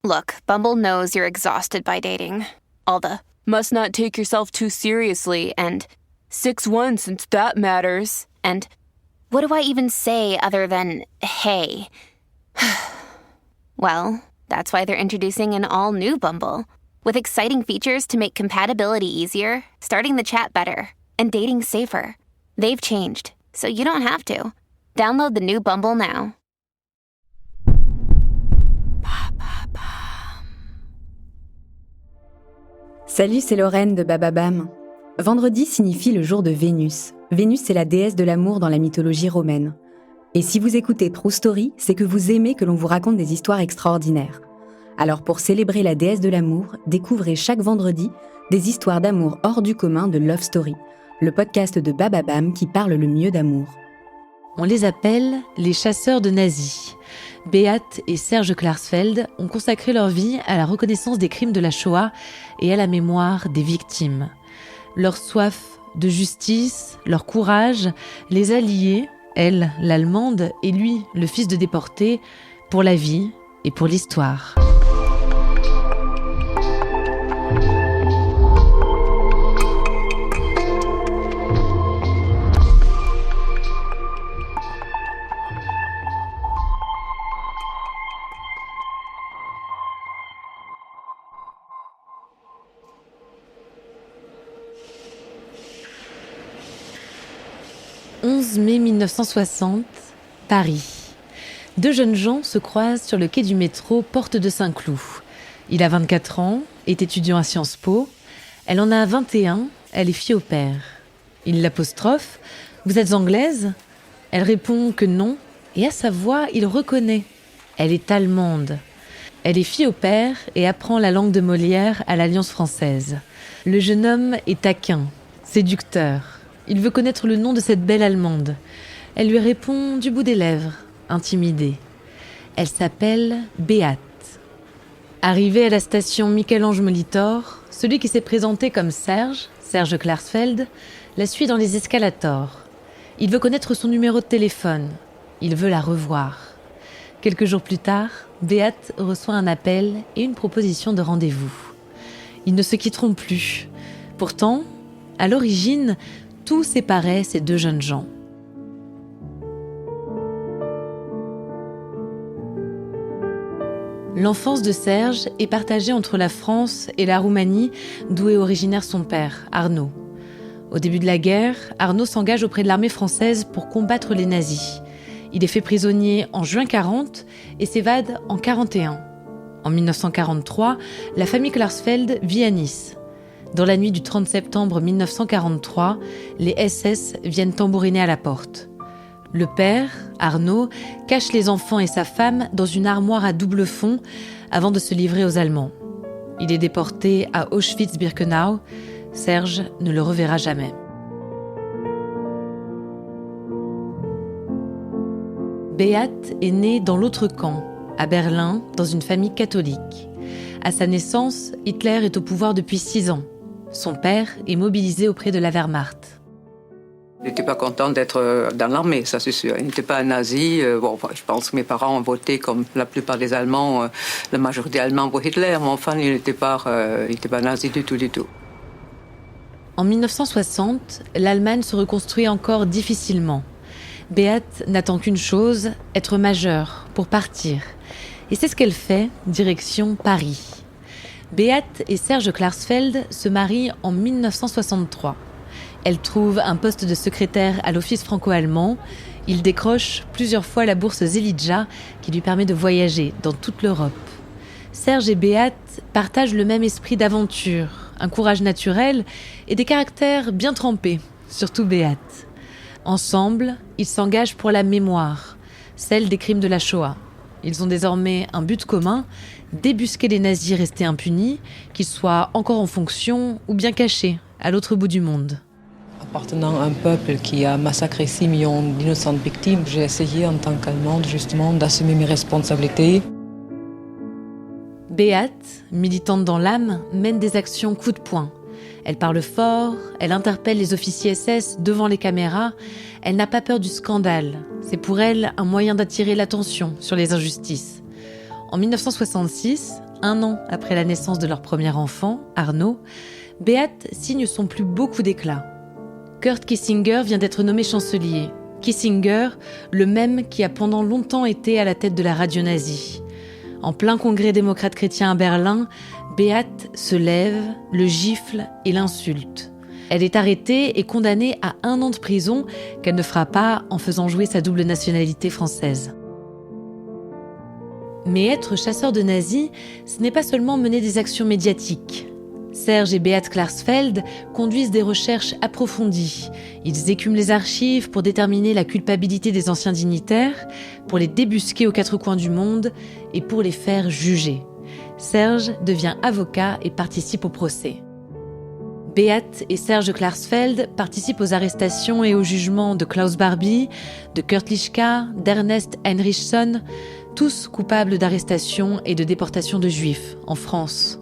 Look, Bumble knows you're exhausted by dating. All the must not take yourself too seriously and 6'1" since that matters. And what do I even say other than hey? Well, that's why they're introducing an all-new Bumble with exciting features to make compatibility easier, starting the chat better, and dating safer. They've changed, so you don't have to. Download the new Bumble now. Salut, c'est Lorraine de Bababam. Vendredi signifie le jour de Vénus. Vénus, c'est la déesse de l'amour dans la mythologie romaine. Et si vous écoutez True Story, c'est que vous aimez que l'on vous raconte des histoires extraordinaires. Alors pour célébrer la déesse de l'amour, découvrez chaque vendredi des histoires d'amour hors du commun de Love Story, le podcast de Bababam qui parle le mieux d'amour. On les appelle les chasseurs de nazis. Beat et Serge Klarsfeld ont consacré leur vie à la reconnaissance des crimes de la Shoah et à la mémoire des victimes. Leur soif de justice, leur courage, les a liés, elle, l'Allemande, et lui, le fils de déporté, pour la vie et pour l'histoire. « 11 mai 1960, Paris. Deux jeunes gens se croisent sur le quai du métro Porte de Saint-Cloud. Il a 24 ans, est étudiant à Sciences Po. Elle en a 21, elle est fille au père. Il l'apostrophe « Vous êtes anglaise ?» Elle répond que non, et à sa voix, il reconnaît. Elle est allemande. Elle est fille au père et apprend la langue de Molière à l'Alliance française. Le jeune homme est taquin, séducteur. Il veut connaître le nom de cette belle Allemande. Elle lui répond du bout des lèvres, intimidée. Elle s'appelle Beat. Arrivé à la station Michel-Ange Molitor, celui qui s'est présenté comme Serge Klarsfeld, la suit dans les escalators. Il veut connaître son numéro de téléphone. Il veut la revoir. Quelques jours plus tard, Beat reçoit un appel et une proposition de rendez-vous. Ils ne se quitteront plus. Pourtant, à l'origine, tout séparait ces deux jeunes gens. L'enfance de Serge est partagée entre la France et la Roumanie, d'où est originaire son père, Arnaud. Au début de la guerre, Arnaud s'engage auprès de l'armée française pour combattre les nazis. Il est fait prisonnier en juin 40 et s'évade en 41. En 1943, la famille Klarsfeld vit à Nice. Dans la nuit du 30 septembre 1943, les SS viennent tambouriner à la porte. Le père, Arnaud, cache les enfants et sa femme dans une armoire à double fond avant de se livrer aux Allemands. Il est déporté à Auschwitz-Birkenau. Serge ne le reverra jamais. Beat est née dans l'autre camp, à Berlin, dans une famille catholique. À sa naissance, Hitler est au pouvoir depuis 6 ans. Son père est mobilisé auprès de la Wehrmacht. Il n'était pas content d'être dans l'armée, ça c'est sûr. Il n'était pas un nazi. Je pense que mes parents ont voté, comme la plupart des Allemands, la majorité allemande pour Hitler, mais enfin, il n'était pas nazi du tout. En 1960, l'Allemagne se reconstruit encore difficilement. Beat n'attend qu'une chose, être majeure, pour partir. Et c'est ce qu'elle fait, direction Paris. Beat et Serge Klarsfeld se marient en 1963. Elle trouve un poste de secrétaire à l'Office franco-allemand. Il décroche plusieurs fois la bourse Zelidja qui lui permet de voyager dans toute l'Europe. Serge et Beat partagent le même esprit d'aventure, un courage naturel et des caractères bien trempés, surtout Beat. Ensemble, ils s'engagent pour la mémoire, celle des crimes de la Shoah. Ils ont désormais un but commun, débusquer les nazis restés impunis, qu'ils soient encore en fonction ou bien cachés à l'autre bout du monde. Appartenant à un peuple qui a massacré 6 millions d'innocentes victimes, j'ai essayé en tant qu'Allemande justement d'assumer mes responsabilités. Beat, militante dans l'âme, mène des actions coup de poing. Elle parle fort, elle interpelle les officiers SS devant les caméras. Elle n'a pas peur du scandale. C'est pour elle un moyen d'attirer l'attention sur les injustices. En 1966, 1 an après la naissance de leur premier enfant, Arnaud, Beate signe son plus beau coup d'éclat. Kurt Kissinger vient d'être nommé chancelier. Kissinger, le même qui a pendant longtemps été à la tête de la radio nazie. En plein congrès démocrate chrétien à Berlin, Beate se lève, le gifle et l'insulte. Elle est arrêtée et condamnée à 1 an de prison qu'elle ne fera pas en faisant jouer sa double nationalité française. Mais être chasseur de nazis, ce n'est pas seulement mener des actions médiatiques. Serge et Beate Klarsfeld conduisent des recherches approfondies. Ils écument les archives pour déterminer la culpabilité des anciens dignitaires, pour les débusquer aux 4 coins du monde et pour les faire juger. Serge devient avocat et participe au procès. Beate et Serge Klarsfeld participent aux arrestations et au jugement de Klaus Barbie, de Kurt Lischka, d'Ernest Heinrichson, tous coupables d'arrestation et de déportation de Juifs en France.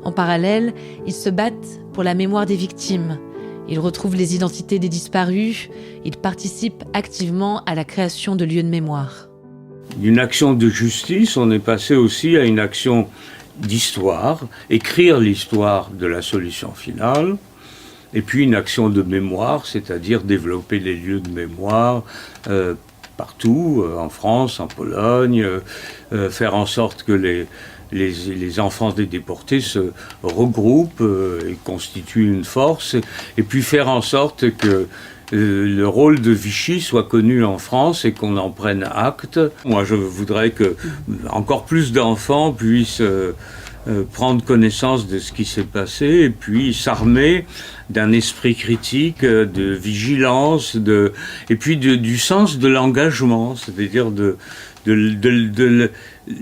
En parallèle, ils se battent pour la mémoire des victimes. Ils retrouvent les identités des disparus. Ils participent activement à la création de lieux de mémoire. D'une action de justice, on est passé aussi à une action d'histoire, écrire l'histoire de la solution finale, et puis une action de mémoire, c'est-à-dire développer les lieux de mémoire partout, en France, en Pologne, faire en sorte que les enfants des déportés se regroupent et constituent une force, et puis faire en sorte que le rôle de Vichy soit connu en France et qu'on en prenne acte. Moi, je voudrais que encore plus d'enfants puissent prendre connaissance de ce qui s'est passé et puis s'armer d'un esprit critique, de vigilance, et puis du sens de l'engagement, c'est-à-dire de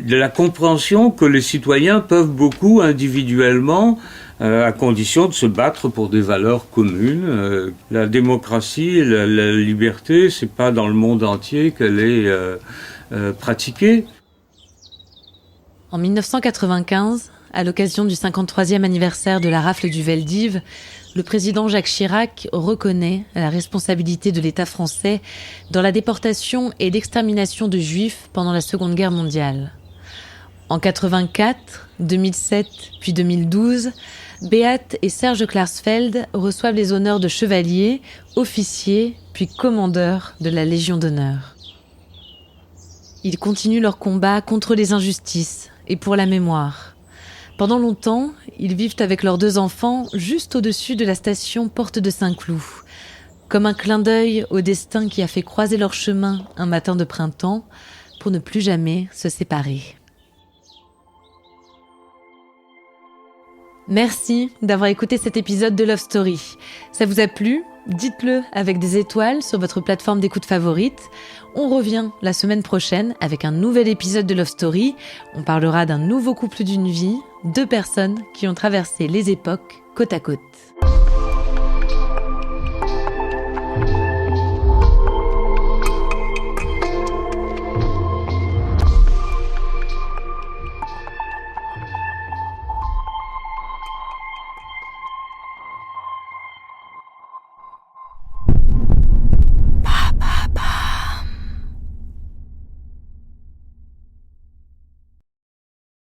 la compréhension que les citoyens peuvent beaucoup individuellement, à condition de se battre pour des valeurs communes. La démocratie, la liberté, c'est pas dans le monde entier qu'elle est pratiquée. En 1995, à l'occasion du 53e anniversaire de la rafle du Veldiv, le président Jacques Chirac reconnaît la responsabilité de l'État français dans la déportation et l'extermination de Juifs pendant la Seconde Guerre mondiale. En 84, 2007 puis 2012, Beate et Serge Klarsfeld reçoivent les honneurs de chevalier, officier puis commandeur de la Légion d'honneur. Ils continuent leur combat contre les injustices et pour la mémoire. Pendant longtemps, ils vivent avec leurs 2 enfants juste au-dessus de la station Porte de Saint-Cloud, comme un clin d'œil au destin qui a fait croiser leur chemin un matin de printemps pour ne plus jamais se séparer. Merci d'avoir écouté cet épisode de Love Story. Ça vous a plu ? Dites-le avec des étoiles sur votre plateforme d'écoute favorite. On revient la semaine prochaine avec un nouvel épisode de Love Story. On parlera d'un nouveau couple d'une vie, 2 personnes qui ont traversé les époques côte à côte.